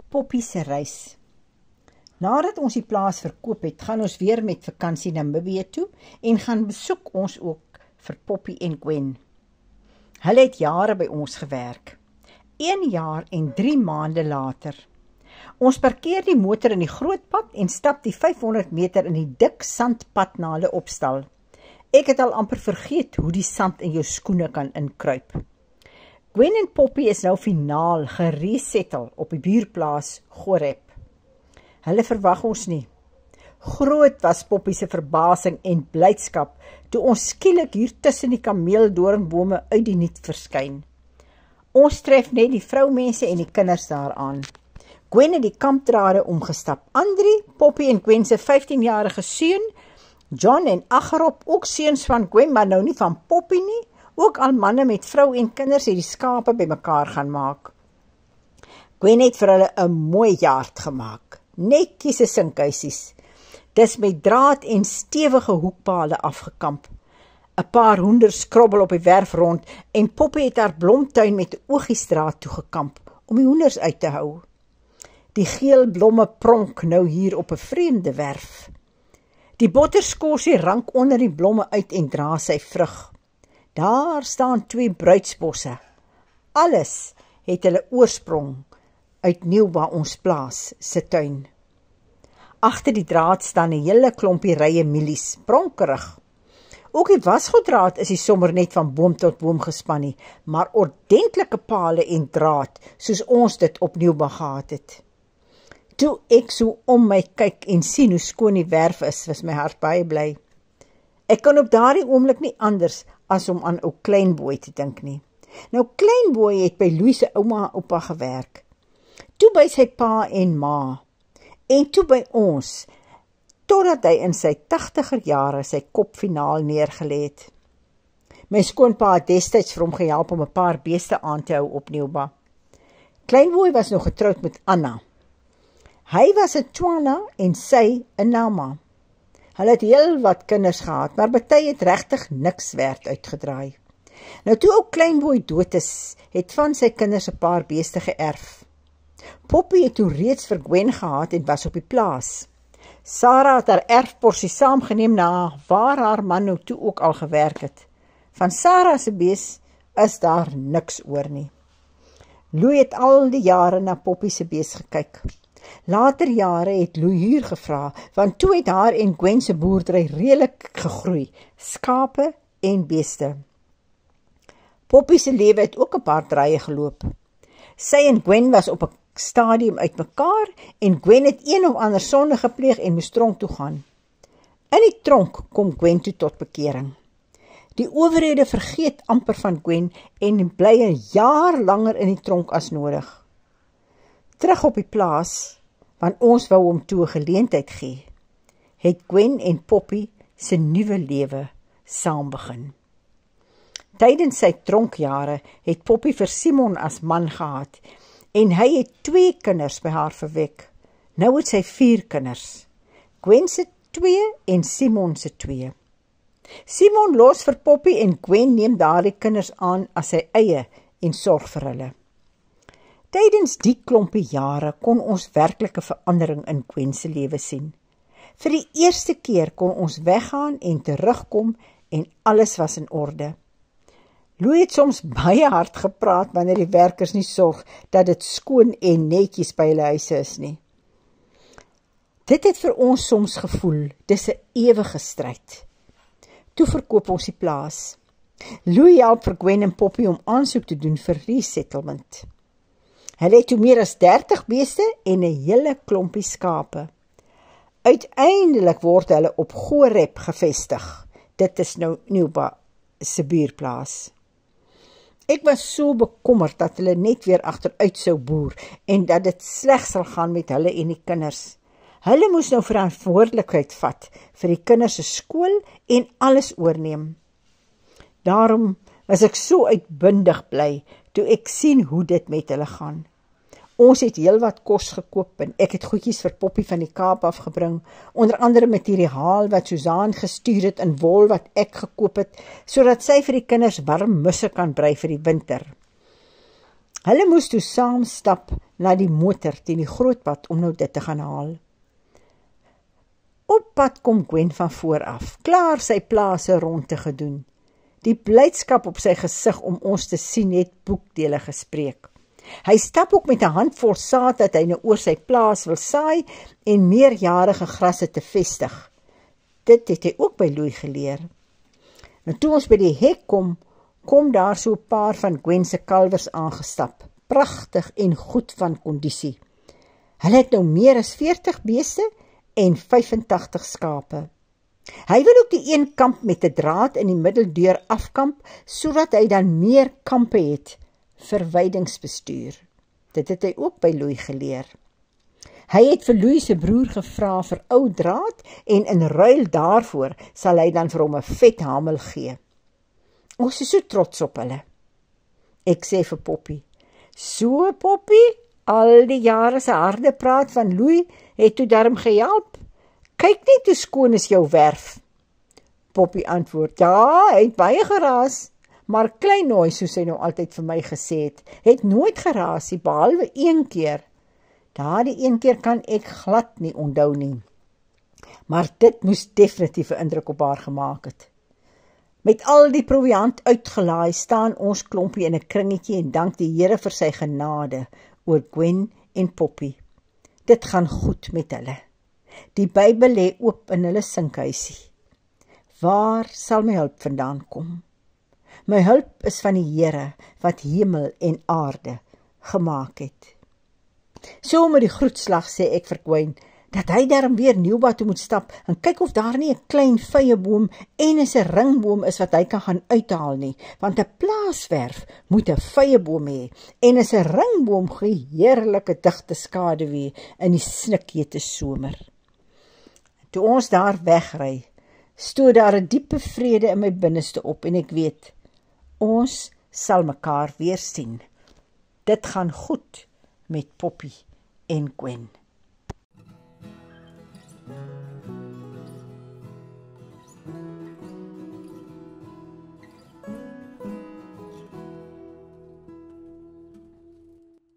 Poppy se reis. Nadat ons die plaas verkoop het, gaan ons weer met vakansie Namibië toe en gaan besoek ons ook vir Poppy en Gwen. Hulle het jare by ons gewerk. 1 jaar en 3 maande later. Ons parkeer die motor in die groot pad en stap die 500 meter in die dik sandpad na hulle opstal. Ek het al amper vergeet hoe die sand in jou skoene kan inkruip. Gwen en Poppy is nou finaal geresettel op die buurplaas Goreb. Hulle verwag ons nie. Groot was Poppy se verbasing en blydskap toe ons skielik hier tussen die kameeldoringbome uit die niet verskyn. Ons tref net die vroumense en die kinders daaraan. Gwen het die kampdrade omgestap. Andri, Poppy en Gwen se 15-jarige seun, John en Agarop, ook seuns van Gwen, maar nou nie van Poppy nie, ook al manne met vrou en kinders het die skape bymekaar gaan maak. Gwen het vir hulle 'n mooi jaard gemaak, netjies sinkhuisies. Dis met draad en stewige hoekpale afgekamp. 'n paar hoender skrobbel op die werf rond en Poppy het haar blomtuin met 'n oogiesdraad toegekamp om die hoenders uit te hou. Die geel blomme pronk nou hier op 'n vreemde werf. Die botterskorsie rank onder die blomme uit en dra sy vrug. Daar staan 2 bruidsbosse. Alles het hulle oorsprong uit Nieuwba, ons plaas se tuin. Agter die draad staan 'n hele klompie rye mielies, pronkerig. Ook die wasgoeddraad is nie sommer net van boom tot boom gespan nie, maar ordentlike pale en draad, soos ons dit op Nieuwba gehad het. Toe ek so om my kyk en sien hoe skoon die werf is, was my hart baie bly. Ek kon op daardie oomblik nie anders as om aan ou Kleinboy te dink nie. Nou Kleinboy het by Louis se ouma en oupa gewerk. Toe by sy pa en ma. En toe by ons, totdat hy in sy 80er jare sy kop finaal neergelê het. My skoonpa het destyds vir hom gehelp om 'n paar beeste aan te hou op Nieuwba. Kleinboy was nog getroud met Anna. Hy was 'n Tswana en sy 'n Nama. Hulle het heel wat kinders gehad, maar party het regtig niks werd uitgedraai. Nou toe ook Kleinboy dood is, het van sy kinders 'n paar beeste geërf. Poppy het toe reeds vir Gwen gehad en was op die plaas. Sarah het haar erfporsie saamgeneem na waar haar man nou toe ook al gewerk het. Van Sarah se bees is daar niks oor nie. Louis het al die jare na Poppy se bees gekyk. Later jare het Louis huur gevra, want toe het haar en Gwen se boerdery redelik gegroei, skape en beeste. Poppy se lewe het ook 'n paar draaie geloop. Sy en Gwen was op 'n stadium uitmekaar en Gwen het een of ander sonde gepleeg en moes tronk toe gaan. In die tronk kom Gwen toe tot bekering. Die owerhede vergeet amper van Gwen en bly 'n jaar langer in die tronk as nodig. Terug op die plaas, want ons wou hom toe 'n geleentheid gee, het Gwen en Poppy se nuwe lewe saam begin. Tydens sy tronkjare het Poppy vir Simon as man gehad en hy het 2 kinders by haar verwek. Nou het sy 4 kinders. Gwen se 2 en Simon se 2. Simon los vir Poppy en Gwen neem daardie kinders aan as sy eie en sorg vir hulle. Tydens die klompie jare kon ons werklike verandering in Gwen se lewe sien. Vir die eerste keer kon ons weggaan en terugkom en alles was in orde. Louis het soms baie hard gepraat wanneer die werkers nie sorg dat dit skoon en netjies by hulle huise is nie. Dit het vir ons soms gevoel, dis 'n ewige stryd. Toe verkoop ons die plaas. Louis help vir Gwen en Poppy om aansoek te doen vir resettlement. Hulle het toe meer as 30 beeste en 'n hele klompie skape. Uiteindelik word hulle op Goreb gevestig. Dit is nou Nieuwba se buurplaas. Ek was so bekommerd dat hulle net weer agteruit sou boer en dat dit sleg sal gaan met hulle en die kinders. Hulle moes nou verantwoordelikheid vat vir die kinders se skool en alles oorneem. Daarom was ek so uitbundig bly toe ek sien hoe dit met hulle gaan. Ons het heelwat kos gekoop en ek het goedjies vir Poppy van die Kaap afgebring, onder andere materiaal wat Suzaan gestuur het in wol wat ek gekoop het, sodat sy vir die kinders warm musse kan brei vir die winter. Hulle moes toe saam stap na die motor teen die grootpad om nou dit te gaan haal. Op pad kom Gwen van vooraf, klaar sy plase rond te gedoen. Die blydskap op sy gesig om ons te sien het boekdele gespreek. Hy stap ook met 'n handvol saad dat hy nou oor sy plaas wil saai en meerjarige grasse te vestig. Dit het hy ook by Louis geleer. En toe ons by die hek kom daar so 'n paar van Gwen se kalwers aangestap, pragtig en goed van kondisie. Hulle het nou meer as 40 beeste en 85 skape. Hy wil ook die een kamp met 'n draad in die middeldeur afkamp, sodat hy dan meer kampe het vir weidingsbestuur. Dit het hy ook by Louis geleer. Hy het vir Louis se broer gevra vir ou draad en in ruil daarvoor sal hy dan vir hom 'n vet hamel gee. Ons is so trots op hulle. Ek sê vir Poppy, so Poppy, al die jare se harde praat van Louis het toe darm gehelp. Kyk net hoe skoon is jou werf. Poppy antwoord, ja, hy het baie geraas, maar klein nooi, soos hy nou altyd vir my gesê het nooit geraas nie, behalwe een keer. Daardie een keer kan ek glad nie onthou nie. Maar dit moes definitief 'n indruk op haar gemaak het. Met al die proviant uitgelaai, staan ons klompie in 'n kringetjie en dank die Here vir sy genade oor Gwen en Poppy. Dit gaan goed met hulle. Die Bybel lê oop in hulle sinkhuisie. Waar sal my hulp vandaan kom? My hulp is van die Here wat hemel en aarde gemaak het. So met die groetslag sê ek vir Gwen dat hy darm weer Nieuwbad toe moet stap en kyk of daar nie 'n klein vyeboom en 'n ringboom is wat hy kan gaan uithaal nie, want 'n plaaswerf moet 'n vyeboom hê en 'n ringboom gee heerlike digte skaduwee in die snikhete somer. Toe ons daar wegry, stoot daar 'n diepe vrede in my binneste op en ek weet, ons sal mekaar weer sien. Dit gaan goed met Poppy en Gwen.